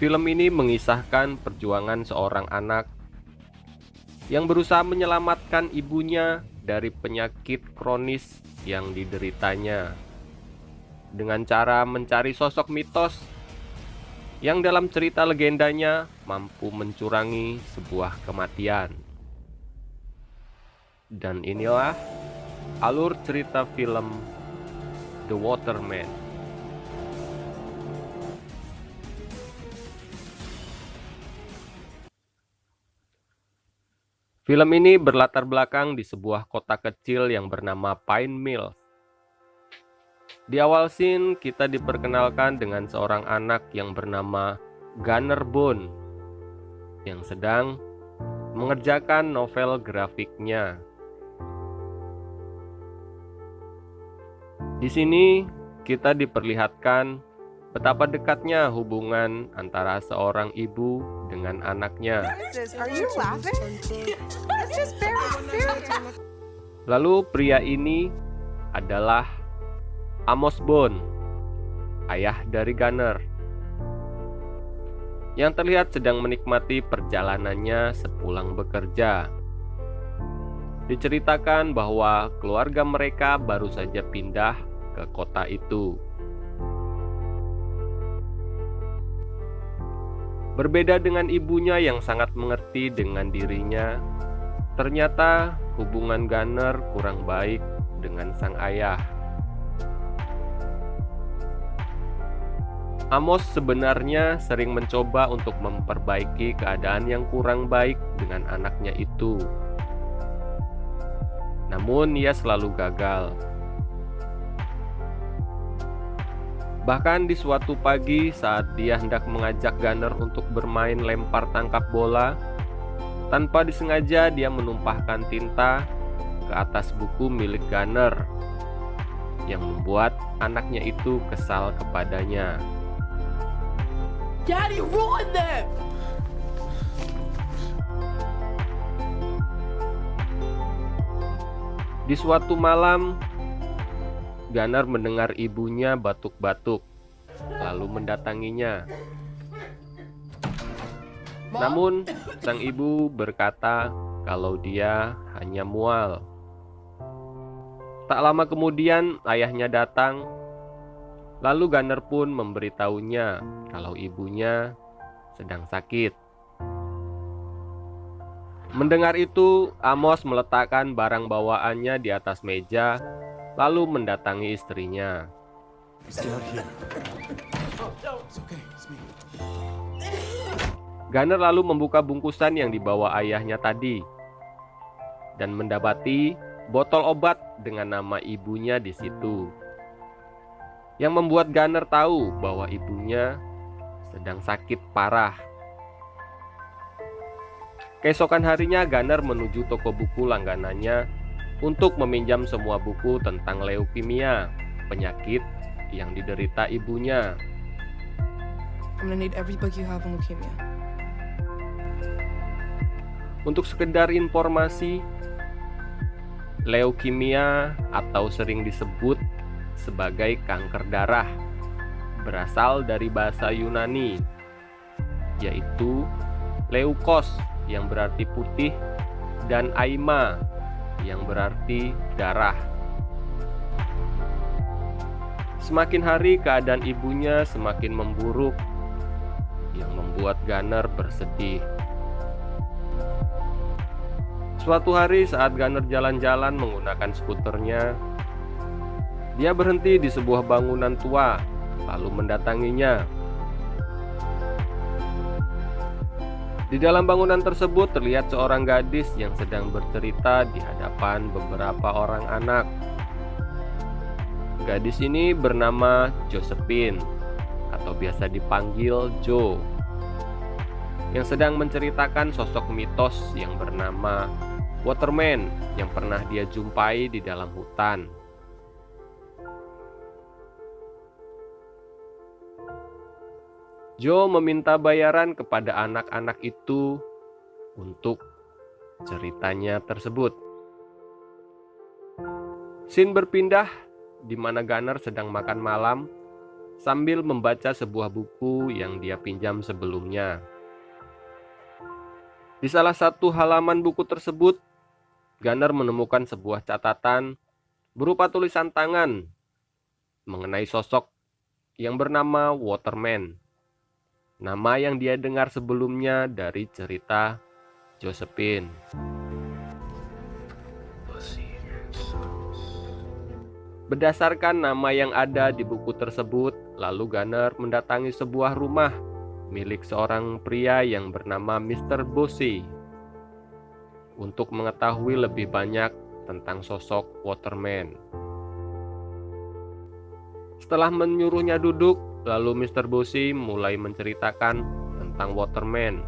Film ini mengisahkan perjuangan seorang anak yang berusaha menyelamatkan ibunya dari penyakit kronis yang dideritanya dengan cara mencari sosok mitos yang dalam cerita legendanya mampu mencurangi sebuah kematian. Dan inilah alur cerita film The Waterman. Film ini berlatar belakang di sebuah kota kecil yang bernama Pine Mills. Di awal scene, kita diperkenalkan dengan seorang anak yang bernama Gunner Bone yang sedang mengerjakan novel grafiknya. Di sini, kita diperlihatkan betapa dekatnya hubungan antara seorang ibu dengan anaknya. Are you laughing? This is very serious. Lalu pria ini adalah Amos Bone, ayah dari Gunner, yang terlihat sedang menikmati perjalanannya sepulang bekerja. Diceritakan bahwa keluarga mereka baru saja pindah ke kota itu. Berbeda dengan ibunya yang sangat mengerti dengan dirinya, ternyata hubungan Gunner kurang baik dengan sang ayah. Amos sebenarnya sering mencoba untuk memperbaiki keadaan yang kurang baik dengan anaknya itu. Namun ia selalu gagal. Bahkan di suatu pagi saat dia hendak mengajak Gunner untuk bermain lempar tangkap bola, tanpa disengaja dia menumpahkan tinta ke atas buku milik Gunner, yang membuat anaknya itu kesal kepadanya. Daddy ruined them! Di suatu malam, Gunner mendengar ibunya batuk-batuk, lalu mendatanginya. Namun, sang ibu berkata kalau dia hanya mual. Tak lama kemudian, ayahnya datang. Lalu Gunner pun memberitahunya kalau ibunya sedang sakit. Mendengar itu, Amos meletakkan barang bawaannya di atas meja, lalu mendatangi istrinya. Gunner lalu membuka bungkusan yang dibawa ayahnya tadi dan mendapati botol obat dengan nama ibunya di situ, yang membuat Gunner tahu bahwa ibunya sedang sakit parah. Keesokan harinya, Gunner menuju toko buku langganannya untuk meminjam semua buku tentang leukemia, penyakit yang diderita ibunya. I'm gonna need every book you have on leukemia. Untuk sekedar informasi, leukemia atau sering disebut sebagai kanker darah berasal dari bahasa Yunani, yaitu leukos yang berarti putih dan aima yang berarti darah. Semakin hari keadaan ibunya semakin memburuk, yang membuat Gunner bersedih. Suatu hari saat Gunner jalan-jalan menggunakan skuternya, dia berhenti di sebuah bangunan tua, lalu mendatanginya. Di dalam bangunan tersebut terlihat seorang gadis yang sedang bercerita di hadapan beberapa orang anak. Gadis ini bernama Josephine, atau biasa dipanggil Jo, yang sedang menceritakan sosok mitos yang bernama Waterman yang pernah dia jumpai di dalam hutan. Joe meminta bayaran kepada anak-anak itu untuk ceritanya tersebut. Scene berpindah di mana Gunner sedang makan malam sambil membaca sebuah buku yang dia pinjam sebelumnya. Di salah satu halaman buku tersebut, Gunner menemukan sebuah catatan berupa tulisan tangan mengenai sosok yang bernama Waterman, nama yang dia dengar sebelumnya dari cerita Josephine. Berdasarkan nama yang ada di buku tersebut, lalu Gunner mendatangi sebuah rumah milik seorang pria yang bernama Mr. Bossy untuk mengetahui lebih banyak tentang sosok Waterman. Setelah menyuruhnya duduk, lalu Mr. Bossy mulai menceritakan tentang Waterman.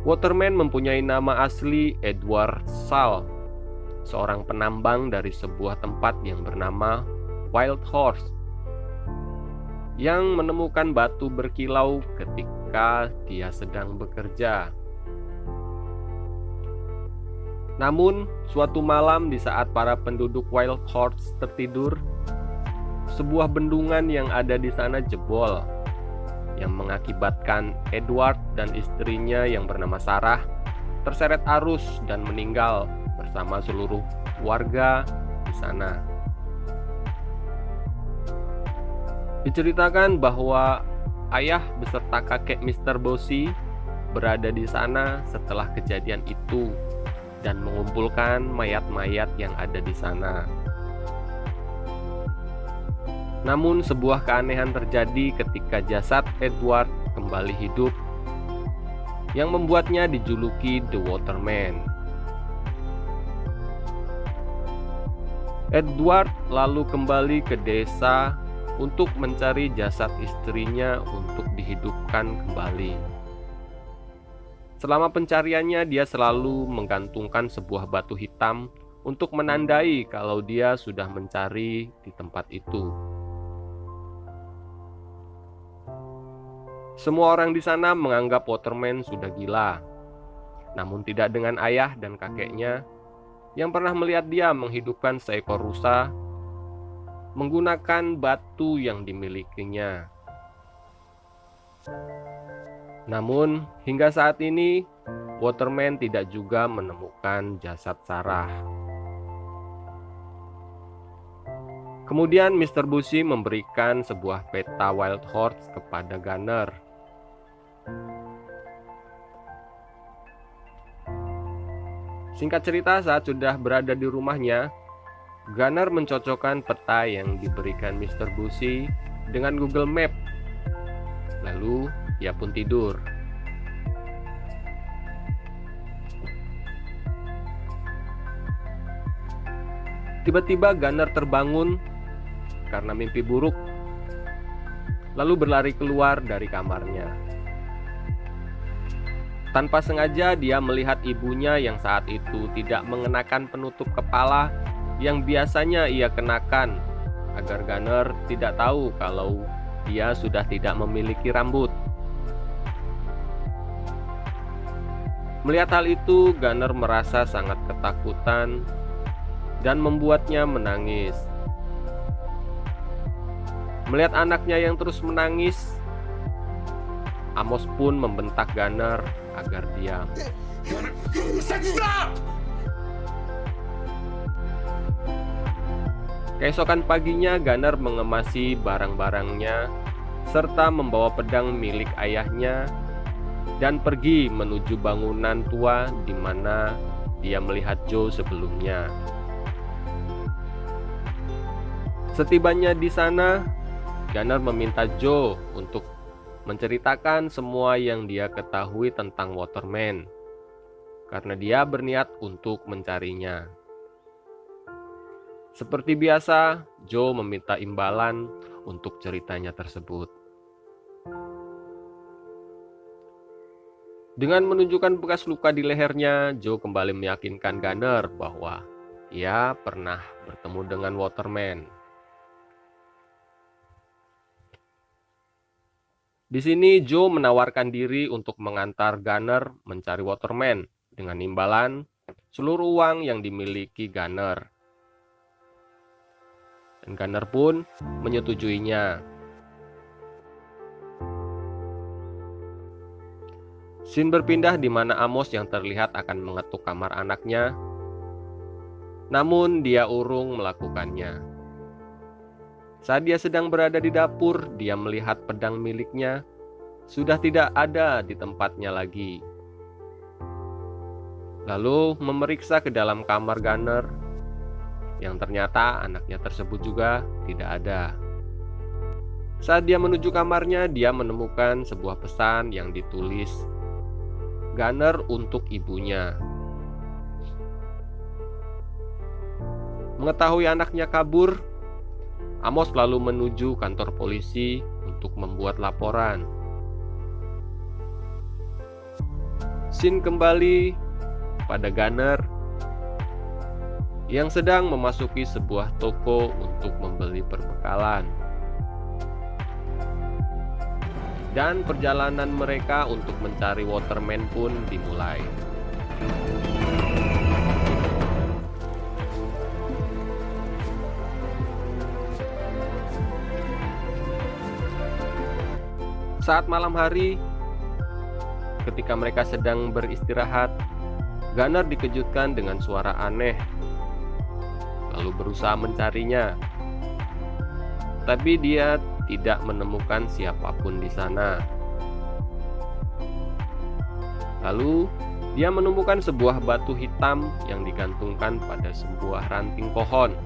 Waterman mempunyai nama asli Edward Saul, seorang penambang dari sebuah tempat yang bernama Wild Horse, yang menemukan batu berkilau ketika dia sedang bekerja. Namun, suatu malam di saat para penduduk Wild Horse tertidur, sebuah bendungan yang ada di sana jebol, yang mengakibatkan Edward dan istrinya yang bernama Sarah terseret arus dan meninggal bersama seluruh warga di sana. Diceritakan bahwa ayah beserta kakek Mr. Bossy berada di sana setelah kejadian itu dan mengumpulkan mayat-mayat yang ada di sana. Namun sebuah keanehan terjadi ketika jasad Edward kembali hidup, yang membuatnya dijuluki The Waterman. Edward lalu kembali ke desa untuk mencari jasad istrinya untuk dihidupkan kembali. Selama pencariannya, dia selalu menggantungkan sebuah batu hitam untuk menandai kalau dia sudah mencari di tempat itu. Semua orang di sana menganggap Waterman sudah gila, namun tidak dengan ayah dan kakeknya yang pernah melihat dia menghidupkan seekor rusa menggunakan batu yang dimilikinya. Namun, hingga saat ini, Waterman tidak juga menemukan jasad Sarah. Kemudian Mr. Bossy memberikan sebuah peta Wild Horse kepada Gunner. Singkat cerita, saat sudah berada di rumahnya, Gunner mencocokkan peta yang diberikan Mr. Bossy dengan Google Map. Lalu, ia pun tidur. Tiba-tiba Gunner terbangun karena mimpi buruk, lalu berlari keluar dari kamarnya. Tanpa sengaja dia melihat ibunya yang saat itu tidak mengenakan penutup kepala yang biasanya ia kenakan, agar Gunner tidak tahu kalau dia sudah tidak memiliki rambut. Melihat hal itu, Gunner merasa sangat ketakutan dan membuatnya menangis. Melihat anaknya yang terus menangis, Amos pun membentak Gunner agar diam. Keesokan paginya, Gunner mengemasi barang-barangnya serta membawa pedang milik ayahnya dan pergi menuju bangunan tua di mana dia melihat Joe sebelumnya. Setibanya di sana, Gunner meminta Joe untuk menceritakan semua yang dia ketahui tentang Waterman, karena dia berniat untuk mencarinya. Seperti biasa, Joe meminta imbalan untuk ceritanya tersebut. Dengan menunjukkan bekas luka di lehernya, Joe kembali meyakinkan Gunner bahwa ia pernah bertemu dengan Waterman. Di sini Joe menawarkan diri untuk mengantar Gunner mencari Waterman dengan imbalan seluruh uang yang dimiliki Gunner. dan Gunner pun menyetujuinya. Scene berpindah di mana Amos yang terlihat akan mengetuk kamar anaknya, namun dia urung melakukannya. Saat dia sedang berada di dapur, dia melihat pedang miliknya sudah tidak ada di tempatnya lagi. Lalu memeriksa ke dalam kamar Gunner, yang ternyata anaknya tersebut juga tidak ada. Saat dia menuju kamarnya, dia menemukan sebuah pesan yang ditulis Gunner untuk ibunya. Mengetahui anaknya kabur, Amos lalu menuju kantor polisi untuk membuat laporan. Scene kembali pada Gunner yang sedang memasuki sebuah toko untuk membeli perbekalan. Dan perjalanan mereka untuk mencari Waterman pun dimulai. Saat malam hari, ketika mereka sedang beristirahat, Gunner dikejutkan dengan suara aneh, lalu berusaha mencarinya. Tapi dia tidak menemukan siapapun di sana. Lalu, dia menemukan sebuah batu hitam yang digantungkan pada sebuah ranting pohon,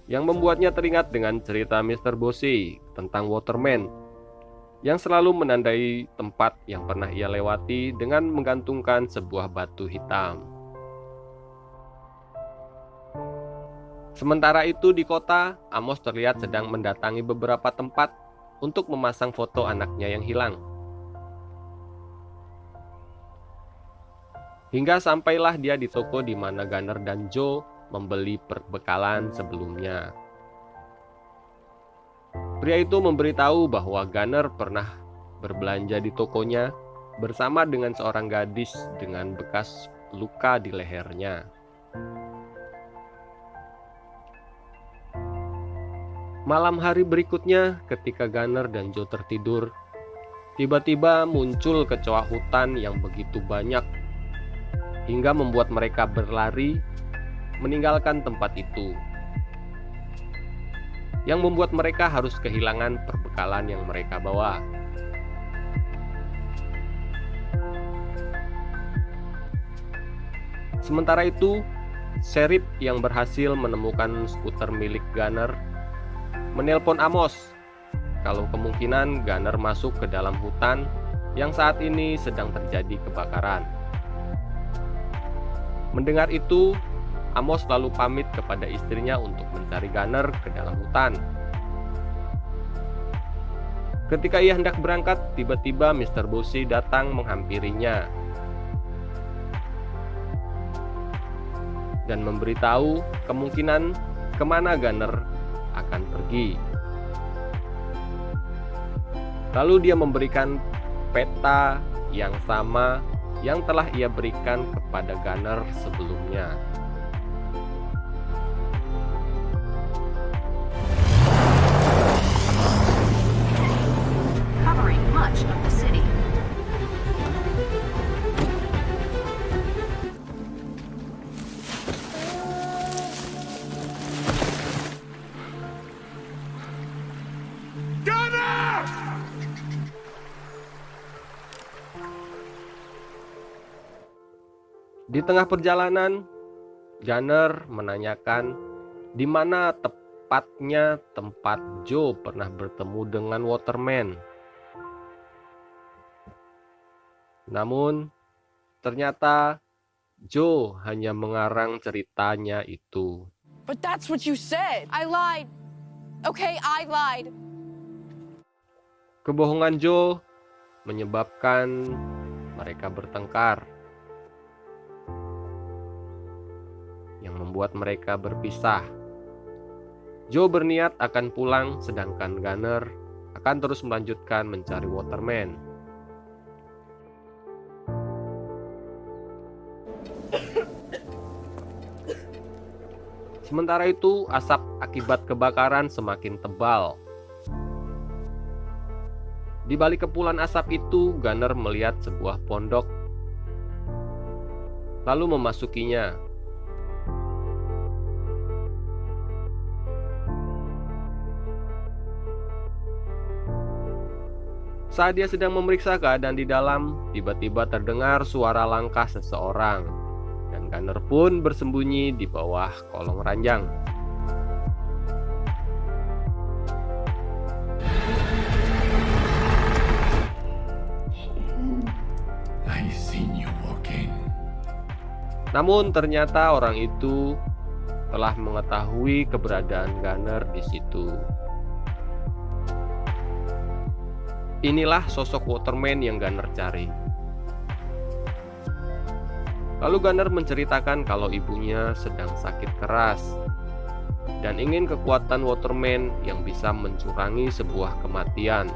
yang membuatnya teringat dengan cerita Mr. Bossy tentang Waterman, yang selalu menandai tempat yang pernah ia lewati dengan menggantungkan sebuah batu hitam. Sementara itu di kota, Amos terlihat sedang mendatangi beberapa tempat untuk memasang foto anaknya yang hilang. Hingga sampailah dia di toko di mana Gunner dan Joe membeli perbekalan sebelumnya. Pria itu memberitahu bahwa Gunner pernah berbelanja di tokonya bersama dengan seorang gadis dengan bekas luka di lehernya. Malam hari berikutnya, ketika Gunner dan Joe tertidur, tiba-tiba muncul kecoa hutan yang begitu banyak hingga membuat mereka berlari meninggalkan tempat itu, yang membuat mereka harus kehilangan perbekalan yang mereka bawa. Sementara itu, Sheriff yang berhasil menemukan skuter milik Gunner menelpon Amos kalau kemungkinan Gunner masuk ke dalam hutan yang saat ini sedang terjadi kebakaran. Mendengar itu, Amos lalu pamit kepada istrinya untuk mencari Gunner ke dalam hutan. Ketika ia hendak berangkat, tiba-tiba Mr. Bossy datang menghampirinya dan memberitahu kemungkinan kemana Gunner akan pergi. Lalu dia memberikan peta yang sama yang telah ia berikan kepada Gunner sebelumnya. Covering much of the city. Di tengah perjalanan, Gunner menanyakan di mana tepatnya tempat Joe pernah bertemu dengan Waterman. Namun, ternyata Joe hanya mengarang ceritanya itu. But that's what you said. I lied. Okay, I lied. Kebohongan Joe menyebabkan mereka bertengkar, yang membuat mereka berpisah. Joe berniat akan pulang, sedangkan Gunner akan terus melanjutkan mencari Waterman. Sementara itu, asap akibat kebakaran semakin tebal. Di balik kepulan asap itu, Gunner melihat sebuah pondok, lalu memasukinya. Saat dia sedang memeriksa keadaan di dalam, tiba-tiba terdengar suara langkah seseorang, dan Gunner pun bersembunyi di bawah kolong ranjang. I seen you walking. Namun ternyata orang itu telah mengetahui keberadaan Gunner di situ. Inilah sosok Waterman yang Gunner cari. Lalu Gunner menceritakan kalau ibunya sedang sakit keras dan ingin kekuatan Waterman yang bisa mencurangi sebuah kematian.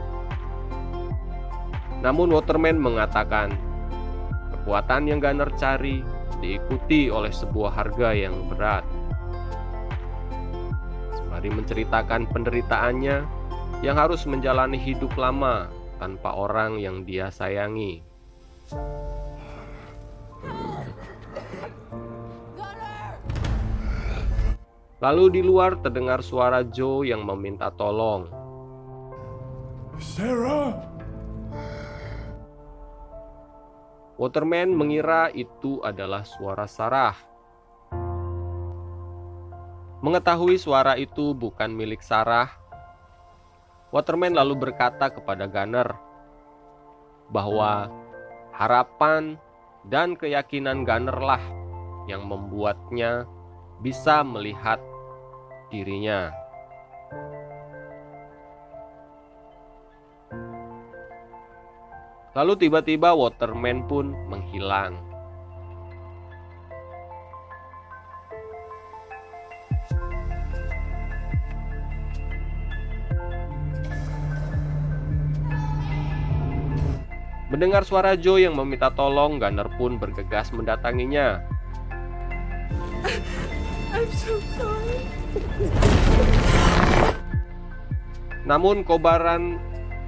Namun Waterman mengatakan kekuatan yang Gunner cari diikuti oleh sebuah harga yang berat. Sembari menceritakan penderitaannya yang harus menjalani hidup lama tanpa orang yang dia sayangi. Lalu di luar terdengar suara Joe yang meminta tolong. Sarah? Waterman mengira itu adalah suara Sarah. Mengetahui suara itu bukan milik Sarah, Waterman lalu berkata kepada Gunner bahwa harapan dan keyakinan Gunner lah yang membuatnya bisa melihat dirinya. Lalu tiba-tiba Waterman pun menghilang. Mendengar suara Joe yang meminta tolong, Gunner pun bergegas mendatanginya. I'm so sorry. Namun kobaran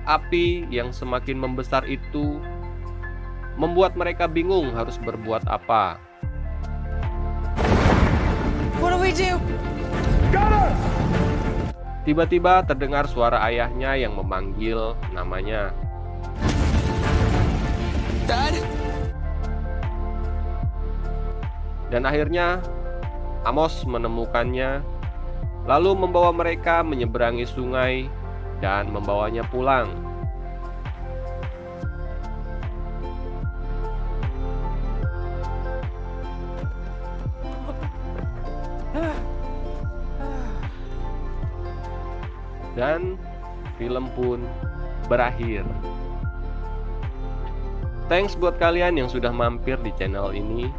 api yang semakin membesar itu membuat mereka bingung harus berbuat apa. What do we do? Tiba-tiba terdengar suara ayahnya yang memanggil namanya. Dad? Dan akhirnya Amos menemukannya, lalu membawa mereka menyeberangi sungai dan membawanya pulang. Dan film pun berakhir. Thanks buat kalian yang sudah mampir di channel ini.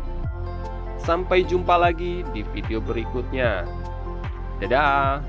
Sampai jumpa lagi di video berikutnya. Dadah.